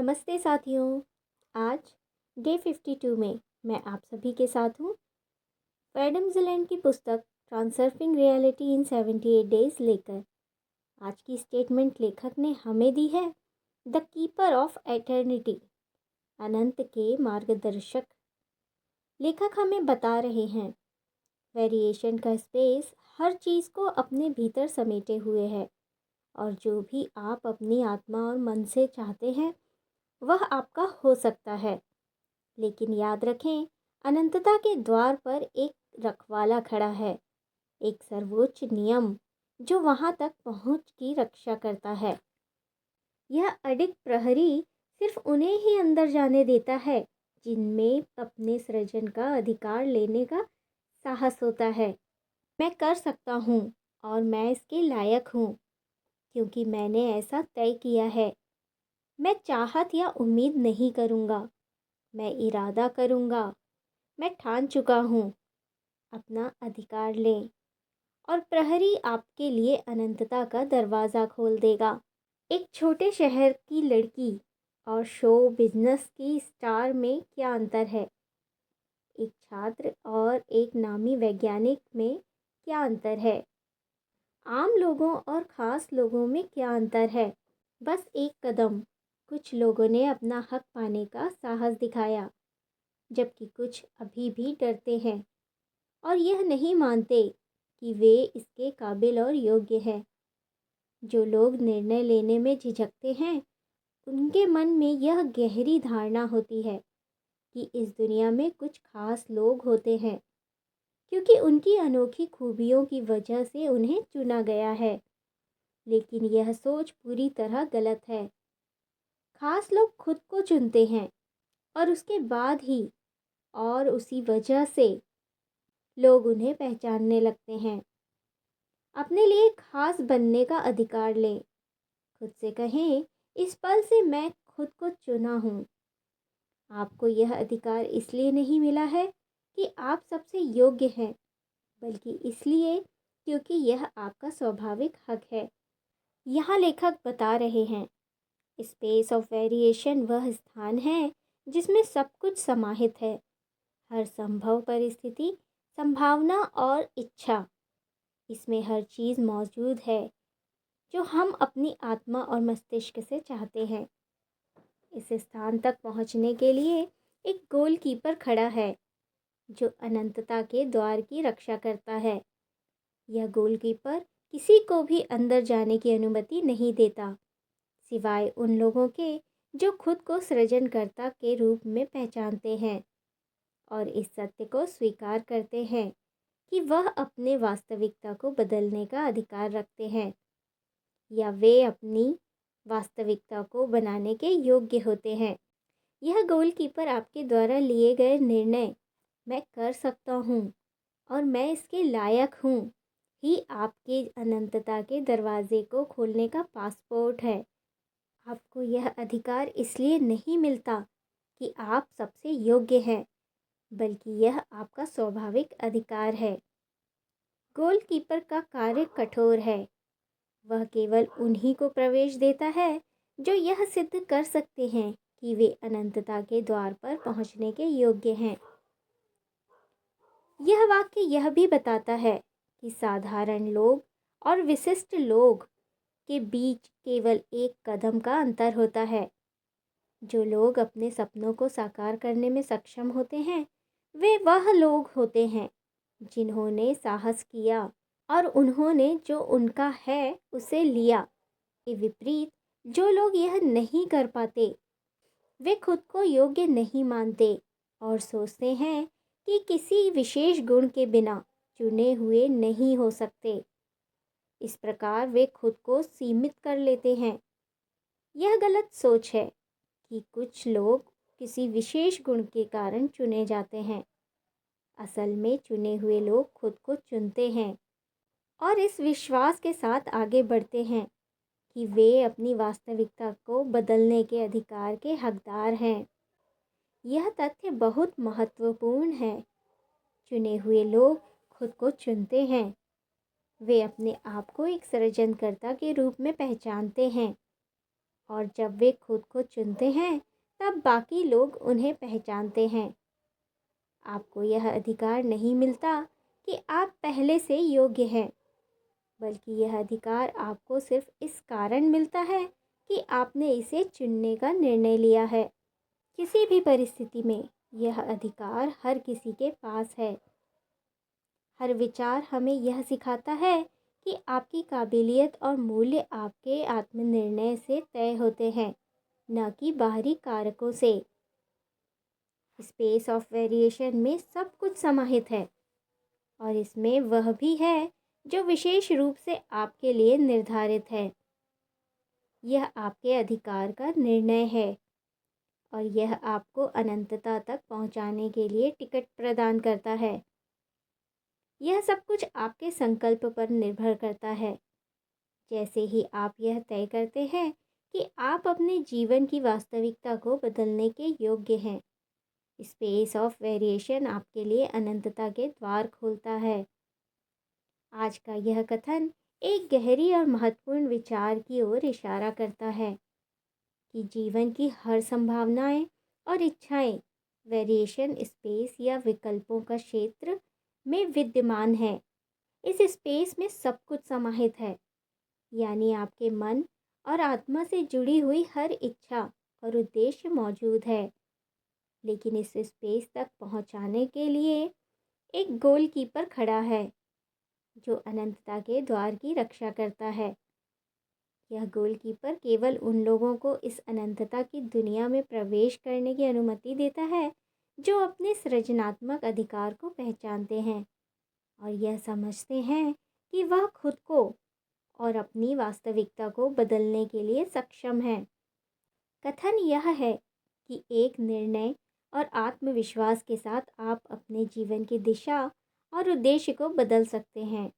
नमस्ते साथियों। आज डे 52 में मैं आप सभी के साथ हूँ। एडम ज़िलैंड की पुस्तक ट्रांसर्फिंग रियलिटी इन 78 डेज लेकर। आज की स्टेटमेंट लेखक ने हमें दी है। द कीपर ऑफ एटर्निटी, अनंत के मार्गदर्शक। लेखक हमें बता रहे हैं वेरिएशन का स्पेस हर चीज़ को अपने भीतर समेटे हुए है, और जो भी आप अपनी आत्मा और मन से चाहते हैं वह आपका हो सकता है। लेकिन याद रखें, अनंतता के द्वार पर एक रखवाला खड़ा है, एक सर्वोच्च नियम जो वहां तक पहुंच की रक्षा करता है। यह अडिग प्रहरी सिर्फ उन्हें ही अंदर जाने देता है जिनमें अपने सृजन का अधिकार लेने का साहस होता है। मैं कर सकता हूँ और मैं इसके लायक हूँ क्योंकि मैंने ऐसा तय किया है। मैं चाहत या उम्मीद नहीं करूँगा, मैं इरादा करूँगा। मैं ठान चुका हूँ। अपना अधिकार लें और प्रहरी आपके लिए अनंतता का दरवाज़ा खोल देगा। एक छोटे शहर की लड़की और शो बिजनेस की स्टार में क्या अंतर है? एक छात्र और एक नामी वैज्ञानिक में क्या अंतर है? आम लोगों और ख़ास लोगों में क्या अंतर है? बस एक कदम। कुछ लोगों ने अपना हक पाने का साहस दिखाया, जबकि कुछ अभी भी डरते हैं और यह नहीं मानते कि वे इसके काबिल और योग्य हैं। जो लोग निर्णय लेने में झिझकते हैं, उनके मन में यह गहरी धारणा होती है कि इस दुनिया में कुछ खास लोग होते हैं क्योंकि उनकी अनोखी खूबियों की वजह से उन्हें चुना गया है। लेकिन यह सोच पूरी तरह गलत है। खास लोग खुद को चुनते हैं और उसके बाद ही और उसी वजह से लोग उन्हें पहचानने लगते हैं। अपने लिए खास बनने का अधिकार लें। खुद से कहें, इस पल से मैं खुद को चुना हूँ। आपको यह अधिकार इसलिए नहीं मिला है कि आप सबसे योग्य हैं, बल्कि इसलिए क्योंकि यह आपका स्वाभाविक हक है। यहाँ लेखक बता रहे हैं, स्पेस ऑफ वेरिएशन वह स्थान है जिसमें सब कुछ समाहित है। हर संभव परिस्थिति, संभावना और इच्छा, इसमें हर चीज़ मौजूद है जो हम अपनी आत्मा और मस्तिष्क से चाहते हैं। इस स्थान तक पहुंचने के लिए एक गोलकीपर खड़ा है जो अनंतता के द्वार की रक्षा करता है। यह गोलकीपर किसी को भी अंदर जाने की अनुमति नहीं देता, सिवाय उन लोगों के जो खुद को सृजनकर्ता के रूप में पहचानते हैं और इस सत्य को स्वीकार करते हैं कि वह अपने वास्तविकता को बदलने का अधिकार रखते हैं, या वे अपनी वास्तविकता को बनाने के योग्य होते हैं। यह गोलकीपर आपके द्वारा लिए गए निर्णय, मैं कर सकता हूँ और मैं इसके लायक हूँ, ही आपके अनंतता के दरवाजे को खोलने का पासपोर्ट है। आपको यह अधिकार इसलिए नहीं मिलता कि आप सबसे योग्य हैं, बल्कि यह आपका स्वाभाविक अधिकार है। गोलकीपर का कार्य कठोर है। वह केवल उन्हीं को प्रवेश देता है जो यह सिद्ध कर सकते हैं कि वे अनंतता के द्वार पर पहुंचने के योग्य हैं। यह वाक्य यह भी बताता है कि साधारण लोग और विशिष्ट लोग के बीच केवल एक कदम का अंतर होता है। जो लोग अपने सपनों को साकार करने में सक्षम होते हैं, वे वह लोग होते हैं जिन्होंने साहस किया और उन्होंने जो उनका है उसे लिया। के विपरीत, जो लोग यह नहीं कर पाते, वे खुद को योग्य नहीं मानते और सोचते हैं कि किसी विशेष गुण के बिना चुने हुए नहीं हो सकते। इस प्रकार वे खुद को सीमित कर लेते हैं। यह गलत सोच है कि कुछ लोग किसी विशेष गुण के कारण चुने जाते हैं। असल में चुने हुए लोग खुद को चुनते हैं और इस विश्वास के साथ आगे बढ़ते हैं कि वे अपनी वास्तविकता को बदलने के अधिकार के हकदार हैं। यह तथ्य बहुत महत्वपूर्ण है। चुने हुए लोग खुद को चुनते हैं। वे अपने आप को एक सृजनकर्ता के रूप में पहचानते हैं और जब वे खुद को चुनते हैं तब बाकी लोग उन्हें पहचानते हैं। आपको यह अधिकार नहीं मिलता कि आप पहले से योग्य हैं, बल्कि यह अधिकार आपको सिर्फ इस कारण मिलता है कि आपने इसे चुनने का निर्णय लिया है। किसी भी परिस्थिति में यह अधिकार हर किसी के पास है। हर विचार हमें यह सिखाता है कि आपकी काबिलियत और मूल्य आपके आत्मनिर्णय से तय होते हैं, न कि बाहरी कारकों से। स्पेस ऑफ वेरिएशन में सब कुछ समाहित है और इसमें वह भी है जो विशेष रूप से आपके लिए निर्धारित है। यह आपके अधिकार का निर्णय है और यह आपको अनंतता तक पहुंचाने के लिए टिकट प्रदान करता है। यह सब कुछ आपके संकल्प पर निर्भर करता है। जैसे ही आप यह तय करते हैं कि आप अपने जीवन की वास्तविकता को बदलने के योग्य हैं, स्पेस ऑफ वेरिएशन आपके लिए अनंतता के द्वार खोलता है। आज का यह कथन एक गहरी और महत्वपूर्ण विचार की ओर इशारा करता है कि जीवन की हर संभावनाएं और इच्छाएं वेरिएशन स्पेस या विकल्पों का क्षेत्र में विद्यमान है। इस स्पेस में सब कुछ समाहित है, यानी आपके मन और आत्मा से जुड़ी हुई हर इच्छा और उद्देश्य मौजूद है। लेकिन इस स्पेस तक पहुंचाने के लिए एक गोलकीपर खड़ा है जो अनंतता के द्वार की रक्षा करता है। यह गोलकीपर केवल उन लोगों को इस अनंतता की दुनिया में प्रवेश करने की अनुमति देता है जो अपने सृजनात्मक अधिकार को पहचानते हैं और यह समझते हैं कि वह खुद को और अपनी वास्तविकता को बदलने के लिए सक्षम है। कथन यह है कि एक निर्णय और आत्मविश्वास के साथ आप अपने जीवन की दिशा और उद्देश्य को बदल सकते हैं।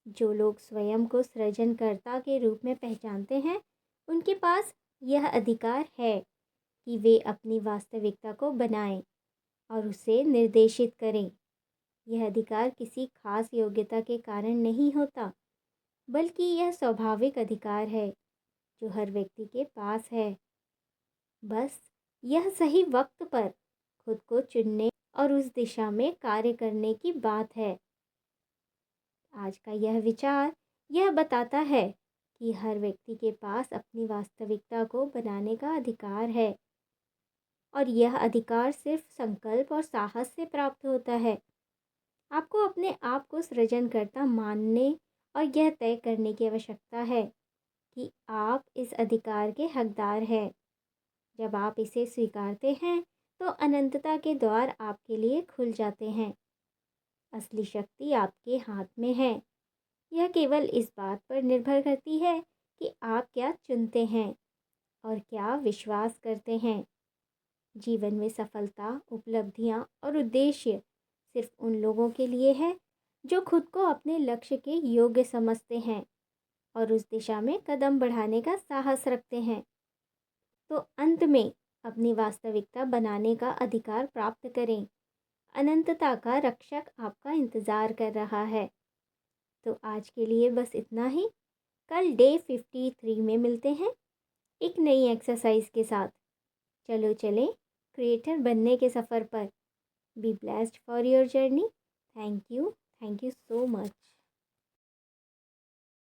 जो लोग स्वयं को सृजनकर्ता के रूप में पहचानते हैं, उनके पास यह अधिकार है कि वे अपनी वास्तविकता को बनाएं और उसे निर्देशित करें। यह अधिकार किसी खास योग्यता के कारण नहीं होता, बल्कि यह स्वाभाविक अधिकार है जो हर व्यक्ति के पास है। बस यह सही वक्त पर खुद को चुनने और उस दिशा में कार्य करने की बात है। आज का यह विचार यह बताता है कि हर व्यक्ति के पास अपनी वास्तविकता को बनाने का अधिकार है और यह अधिकार सिर्फ संकल्प और साहस से प्राप्त होता है। आपको अपने आप को सृजनकर्ता मानने और यह तय करने की आवश्यकता है कि आप इस अधिकार के हकदार हैं। जब आप इसे स्वीकारते हैं तो अनंतता के द्वार आपके लिए खुल जाते हैं। असली शक्ति आपके हाथ में है। यह केवल इस बात पर निर्भर करती है कि आप क्या चुनते हैं और क्या विश्वास करते हैं। जीवन में सफलता, उपलब्धियां और उद्देश्य सिर्फ उन लोगों के लिए है जो खुद को अपने लक्ष्य के योग्य समझते हैं और उस दिशा में कदम बढ़ाने का साहस रखते हैं। तो अंत में अपनी वास्तविकता बनाने का अधिकार प्राप्त करें। अनंतता का रक्षक आपका इंतज़ार कर रहा है। तो आज के लिए बस इतना ही। कल डे 53 में मिलते हैं एक नई एक्सरसाइज के साथ। चलो चलें क्रिएटर बनने के सफ़र पर। Be blessed for your journey. Thank you so much.